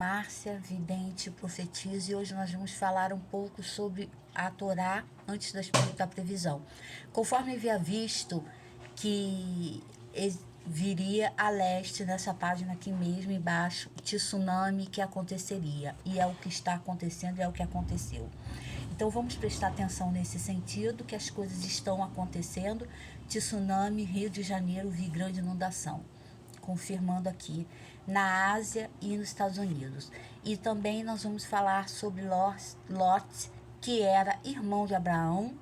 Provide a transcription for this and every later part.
Márcia, vidente, profetiza, e hoje nós vamos falar um pouco sobre a Torá antes da previsão. Conforme havia visto que viria a leste, nessa página aqui mesmo embaixo, tsunami que aconteceria, e é o que está acontecendo, é o que aconteceu. Então vamos prestar atenção nesse sentido, que as coisas estão acontecendo. Tsunami, Rio de Janeiro, vi grande inundação, confirmando aqui na Ásia e nos Estados Unidos. E também nós vamos falar sobre Lot, que era irmão de Abraão,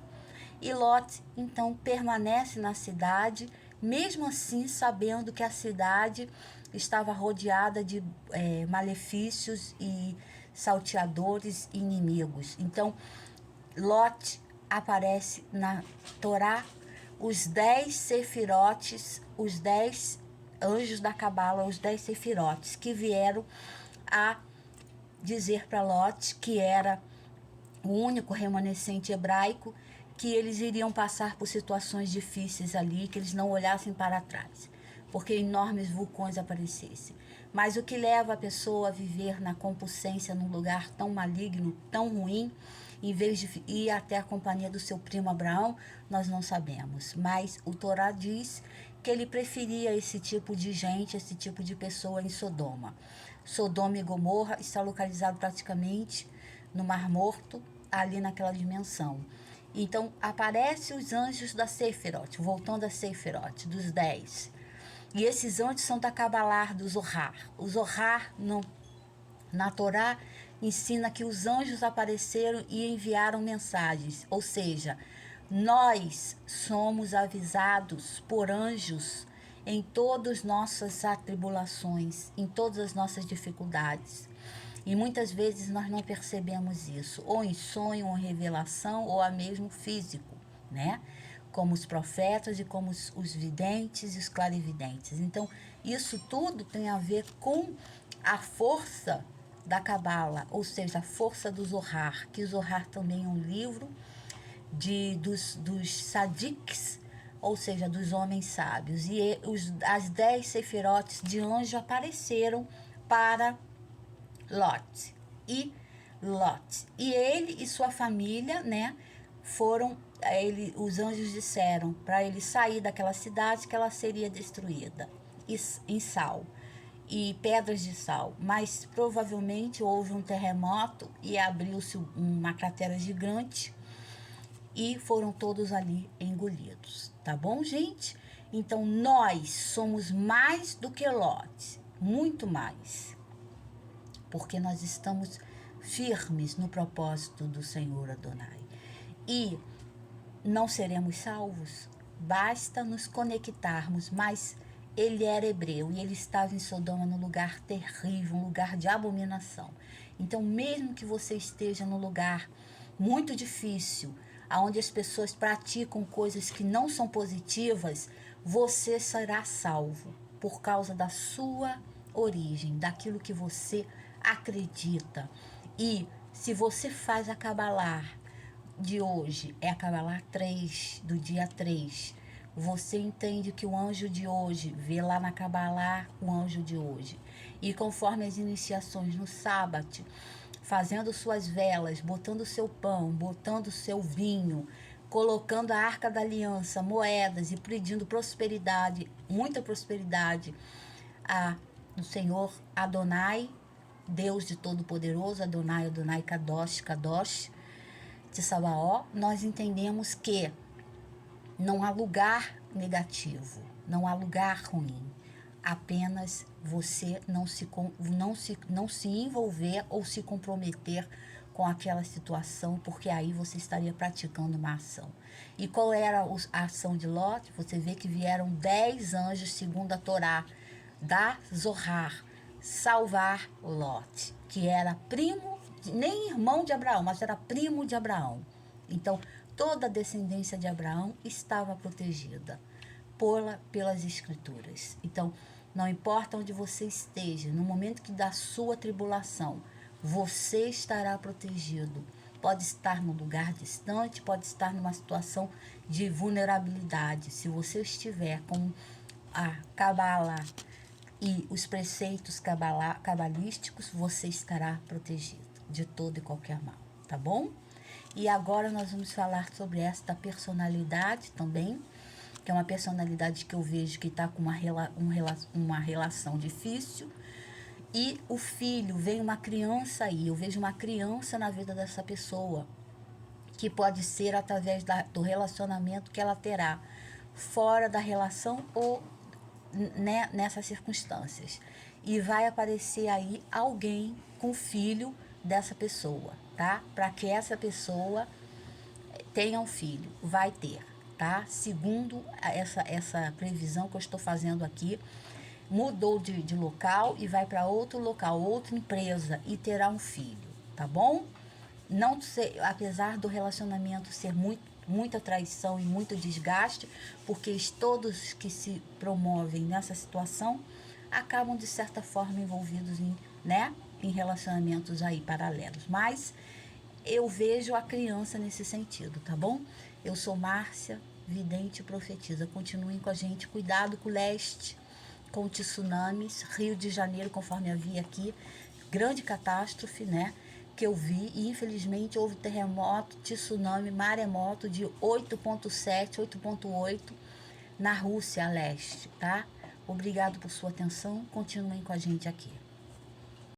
e Lot então permanece na cidade, mesmo assim sabendo que a cidade estava rodeada de malefícios e salteadores inimigos. Então Lot aparece na Torá, os 10 sefirotes, os 10 anjos da Cabala, os 10 sefirotes, que vieram a dizer para Lot, que era o único remanescente hebraico, que eles iriam passar por situações difíceis ali, que eles não olhassem para trás, porque enormes vulcões aparecessem. Mas o que leva a pessoa a viver na compulsência num lugar tão maligno, tão ruim, em vez de ir até a companhia do seu primo Abraão, nós não sabemos. Mas o Torá diz que ele preferia esse tipo de gente, esse tipo de pessoa em Sodoma. Sodoma e Gomorra está localizado praticamente no Mar Morto, ali naquela dimensão. Então aparecem os anjos da Sefirot, voltando a Sefirot, dos 10. E esses anjos são da Cabalar, do Zohar. O Zohar, na Torá, ensina que os anjos apareceram e enviaram mensagens. Ou seja, nós somos avisados por anjos em todas as nossas atribulações, em todas as nossas dificuldades. E muitas vezes nós não percebemos isso, ou em sonho, ou em revelação, ou a mesmo físico, né? Como os profetas e como os videntes e os clarividentes. Então, isso tudo tem a ver com a força da Cabala, ou seja, a força do Zohar, que o Zohar também é um livro dos sadiques, ou seja, dos homens sábios. E as 10 sefirotes de anjo apareceram para Lot. E ele e sua família, né, foram, os anjos disseram para ele sair daquela cidade, que ela seria destruída em sal e pedras de sal, mas provavelmente houve um terremoto e abriu-se uma cratera gigante e foram todos ali engolidos, tá bom, gente? Então nós somos mais do que Lot, muito mais, porque nós estamos firmes no propósito do Senhor Adonai. E não seremos salvos, basta nos conectarmos, mas ele era hebreu e ele estava em Sodoma, num lugar terrível, um lugar de abominação. Então, mesmo que você esteja num lugar muito difícil, onde as pessoas praticam coisas que não são positivas, você será salvo por causa da sua origem, daquilo que você acredita. E se você faz a Cabalar de hoje, é a Cabalar 3, do dia 3, você entende que o anjo de hoje vê lá na Cabalar o anjo de hoje. E conforme as iniciações no sábado, fazendo suas velas, botando seu pão, botando seu vinho, colocando a arca da aliança, moedas e pedindo prosperidade, muita prosperidade do Senhor Adonai, Deus de Todo-Poderoso, Adonai, Adonai, Kadosh, Kadosh, de Sabaó, nós entendemos que não há lugar negativo, não há lugar ruim. Apenas você não se envolver ou se comprometer com aquela situação, porque aí você estaria praticando uma ação. E qual era a ação de Lot? Você vê que vieram 10 anjos, segundo a Torá, da Zohar, salvar Lot, que era primo, nem irmão de Abraão, mas era primo de Abraão. Então, toda a descendência de Abraão estava protegida pelas escrituras. Então, não importa onde você esteja, no momento que da sua tribulação, você estará protegido. Pode estar num lugar distante, pode estar numa situação de vulnerabilidade. Se você estiver com a Cabala e os preceitos cabalísticos, você estará protegido de todo e qualquer mal, tá bom? E agora nós vamos falar sobre esta personalidade também, que é uma personalidade que eu vejo que está com uma relação difícil. E o filho, vem uma criança aí, eu vejo uma criança na vida dessa pessoa, que pode ser através do relacionamento que ela terá fora da relação ou nessas circunstâncias. E vai aparecer aí alguém com filho dessa pessoa, tá? Para que essa pessoa tenha um filho, vai ter, tá? Segundo essa previsão que eu estou fazendo aqui, mudou de local e vai para outro local, outra empresa e terá um filho, tá bom? Não ser, apesar do relacionamento ser muita traição e muito desgaste, porque todos que se promovem nessa situação acabam de certa forma envolvidos em relacionamentos aí paralelos. Mas eu vejo a criança nesse sentido, tá bom? Eu sou Márcia, vidente e profetiza. Continuem com a gente, cuidado com o leste, com tsunamis, Rio de Janeiro, conforme havia aqui, grande catástrofe, né? Que eu vi, e infelizmente houve terremoto, tsunami, maremoto de 8,7, 8,8 na Rússia, a leste, tá? Obrigado por sua atenção, continuem com a gente aqui.